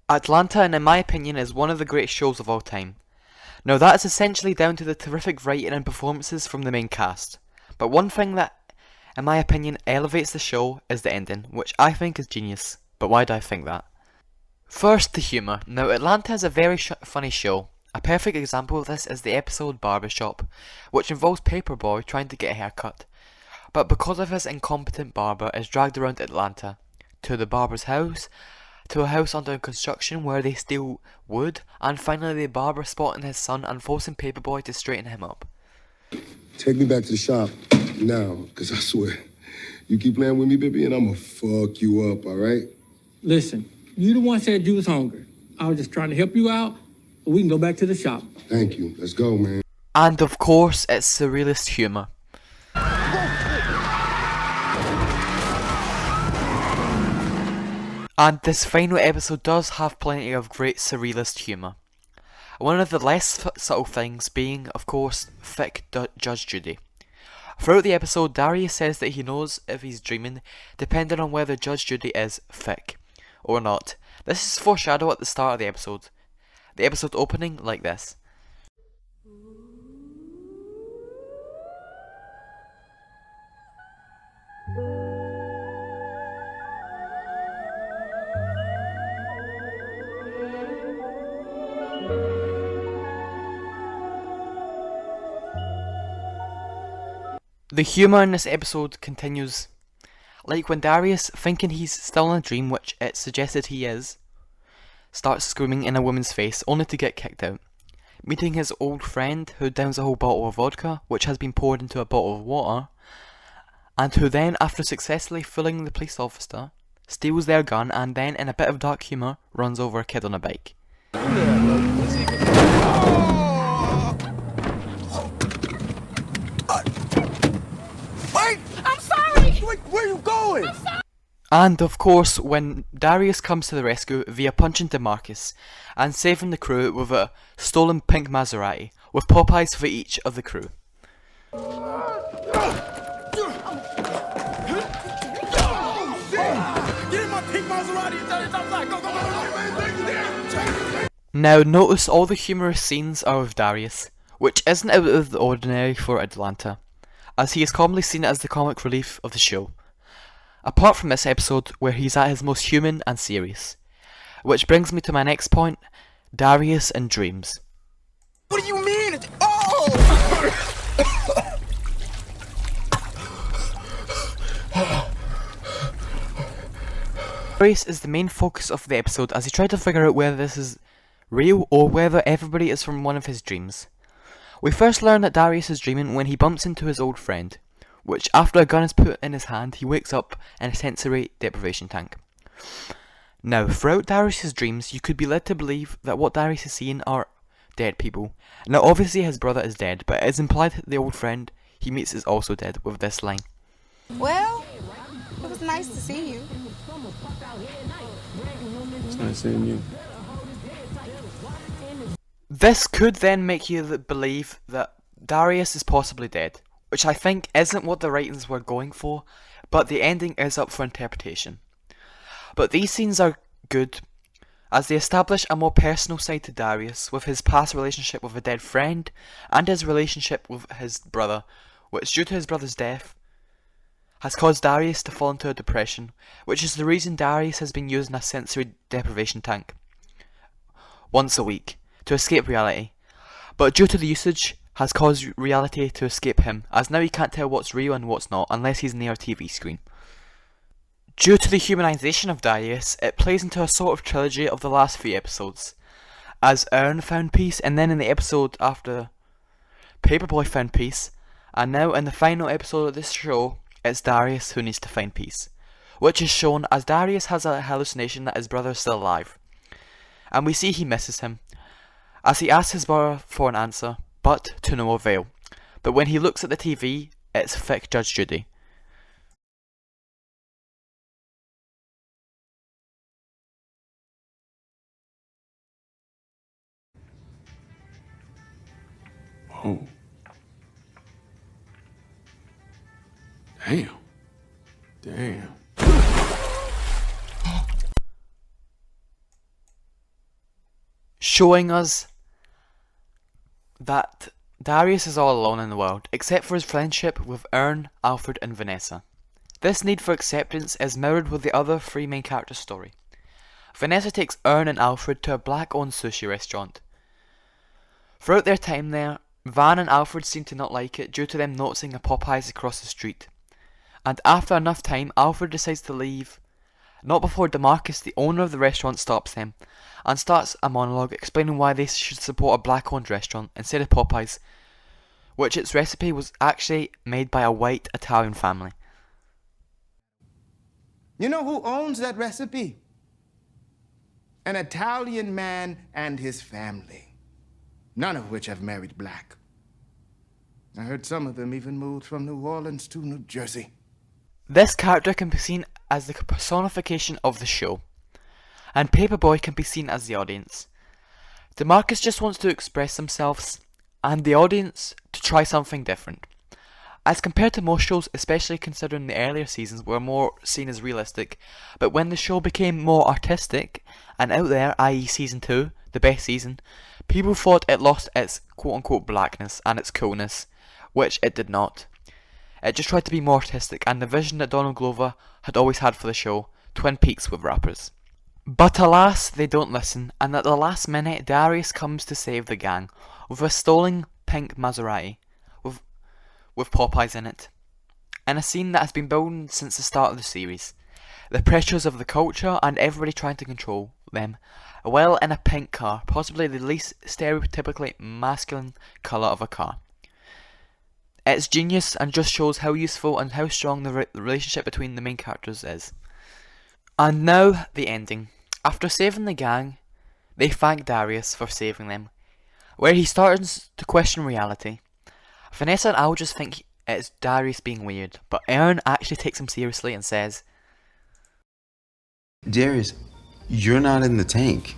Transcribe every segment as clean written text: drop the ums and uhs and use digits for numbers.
Atlanta, in my opinion, is one of the greatest shows of all time. Now that is essentially down to the terrific writing and performances from the main cast. But one thing that, in my opinion, elevates the show is the ending, which I think is genius. But why do I think that? First, the humour. Now Atlanta is a very funny show. A perfect example of this is the episode Barbershop, which involves Paperboy trying to get a haircut. But because of his incompetent barber is dragged around Atlanta, to the barber's house, to a house under construction where they steal wood, and finally the barber spotting his son and forcing Paperboy to straighten him up. Take me back to the shop now, because I swear, you keep playing with me, baby, and I'm gonna fuck you up, all right? Listen, you the one said you was hungry. I was just trying to help you out, but we can go back to the shop. Thank you. Let's go, man. And of course, it's surrealist humour. And this final episode does have plenty of great surrealist humour. One of the less subtle things being, of course, thick Judge Judy. Throughout the episode, Darius says that he knows if he's dreaming, depending on whether Judge Judy is thick or not. This is foreshadowed at the start of the episode. The episode opening like this. The humour in this episode continues, like when Darius, thinking he's still in a dream, which it suggested he is, starts screaming in a woman's face, only to get kicked out. Meeting his old friend, who downs a whole bottle of vodka, which has been poured into a bottle of water, and who then, after successfully fooling the police officer, steals their gun and then, in a bit of dark humour, runs over a kid on a bike. Where you going? And of course, when Darius comes to the rescue via punching Demarcus and saving the crew with a stolen pink Maserati, with Popeyes for each of the crew. Now notice all the humorous scenes are with Darius, which isn't out of the ordinary for Atlanta, as he is commonly seen as the comic relief of the show. Apart from this episode, where he's at his most human and serious. Which brings me to my next point, Darius and Dreams. What do you mean? Oh! Darius is the main focus of the episode as he tries to figure out whether this is real or whether everybody is from one of his dreams. We first learn that Darius is dreaming when he bumps into his old friend, which after a gun is put in his hand, he wakes up in a sensory deprivation tank. Now, throughout Darius' dreams, you could be led to believe that what Darius is seeing are dead people. Now, obviously his brother is dead, but it is implied that the old friend he meets is also dead, with this line. Well, it was nice to see you. It's nice seeing you. This could then make you believe that Darius is possibly dead, which I think isn't what the writings were going for, but the ending is up for interpretation. But these scenes are good, as they establish a more personal side to Darius, with his past relationship with a dead friend, and his relationship with his brother, which due to his brother's death, has caused Darius to fall into a depression, which is the reason Darius has been using a sensory deprivation tank once a week to escape reality, but due to the usage has caused reality to escape him, as now he can't tell what's real and what's not unless he's near a TV screen. Due to the humanisation of Darius, it plays into a sort of trilogy of the last 3 episodes, as Ern found peace, and then in the episode after, Paperboy found peace, and now in the final episode of this show, it's Darius who needs to find peace, which is shown as Darius has a hallucination that his brother is still alive, and we see he misses him, as he asks his brother for an answer, but to no avail. But when he looks at the TV, it's thick Judge Judy. Oh. Damn. Damn. showing us that Darius is all alone in the world, except for his friendship with Ern, Alfred and Vanessa. This need for acceptance is mirrored with the other three main characters' story. Vanessa takes Ern and Alfred to a black-owned sushi restaurant. Throughout their time there, Van and Alfred seem to not like it due to them noticing a Popeyes across the street. And after enough time, Alfred decides to leave, not before Demarcus, the owner of the restaurant, stops them and starts a monologue explaining why they should support a black-owned restaurant instead of Popeyes, which its recipe was actually made by a white Italian family. You know who owns that recipe? An Italian man and his family, none of which have married black. I heard some of them even moved from New Orleans to New Jersey. This character can be seen as the personification of the show, and Paperboy can be seen as the audience. Demarcus just wants to express themselves, and the audience to try something different. As compared to most shows, especially considering the earlier seasons were more seen as realistic, but when the show became more artistic and out there, i.e. season 2, the best season, people thought it lost its quote-unquote blackness and its coolness, which it did not. It just tried to be more artistic, and the vision that Donald Glover had always had for the show, Twin Peaks with rappers. But alas, they don't listen, and at the last minute, Darius comes to save the gang, with a stolen pink Maserati, with Popeyes in it, in a scene that has been building since the start of the series. The pressures of the culture and everybody trying to control them, well in a pink car, possibly the least stereotypically masculine colour of a car. It's genius and just shows how useful and how strong the relationship between the main characters is. And now, the ending. After saving the gang, they thank Darius for saving them, where he starts to question reality. Vanessa and Al just think it's Darius being weird, but Ern actually takes him seriously and says, Darius, you're not in the tank.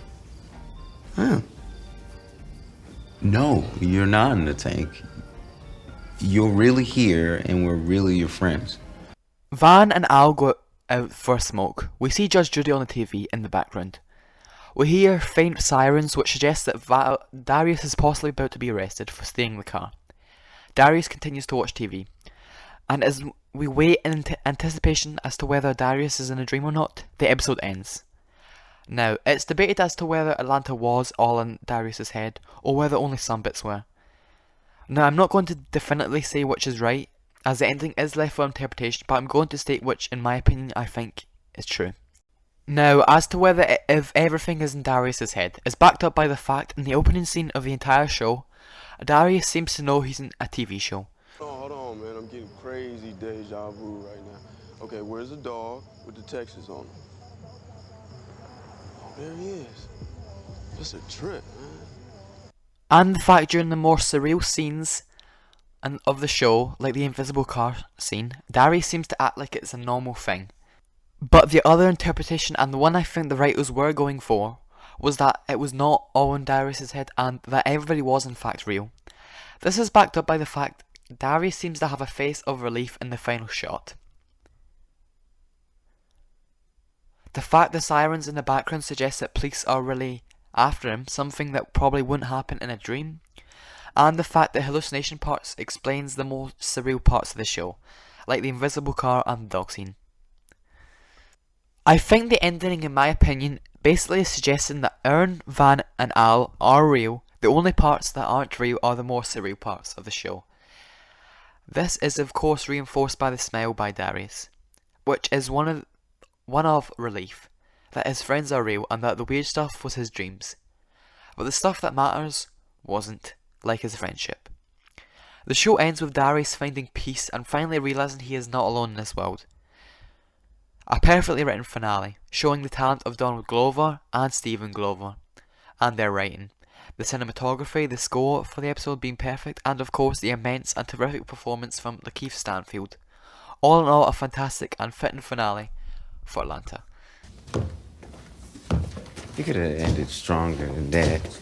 Huh. No, you're not in the tank. You're really here, and we're really your friends. Van and Al go out for a smoke. We see Judge Judy on the TV in the background. We hear faint sirens which suggest that Darius is possibly about to be arrested for stealing the car. Darius continues to watch TV, and as we wait in anticipation as to whether Darius is in a dream or not, the episode ends. Now, it's debated as to whether Atlanta was all in Darius' head, or whether only some bits were. Now, I'm not going to definitively say which is right, as the ending is left for interpretation, but I'm going to state which, in my opinion, I think is true. Now, as to whether if everything is in Darius' head, is backed up by the fact in the opening scene of the entire show, Darius seems to know he's in a TV show. Oh, hold on, man. I'm getting crazy deja vu right now. Okay, where's the dog with the Texas on him? Oh, there he is. That's a trip, man. And the fact during the more surreal scenes of the show, like the invisible car scene, Darius seems to act like it's a normal thing. But the other interpretation, and the one I think the writers were going for, was that it was not all in Darius' head and that everybody was in fact real. This is backed up by the fact Darius seems to have a face of relief in the final shot. The fact the sirens in the background suggest that police are really after him, something that probably wouldn't happen in a dream, and the fact that hallucination parts explains the more surreal parts of the show, like the invisible car and the dog scene. I think the ending, in my opinion, basically is suggesting that Ern, Van and Al are real. The only parts that aren't real are the more surreal parts of the show. This is of course reinforced by the smile by Darius, which is one of relief, that his friends are real and that the weird stuff was his dreams. But the stuff that matters wasn't, like his friendship. The show ends with Darius finding peace and finally realising he is not alone in this world. A perfectly written finale, showing the talent of Donald Glover and Stephen Glover, and their writing, the cinematography, the score for the episode being perfect, and of course the immense and terrific performance from Lakeith Stanfield. All in all, a fantastic and fitting finale for Atlanta. You could have ended stronger than that.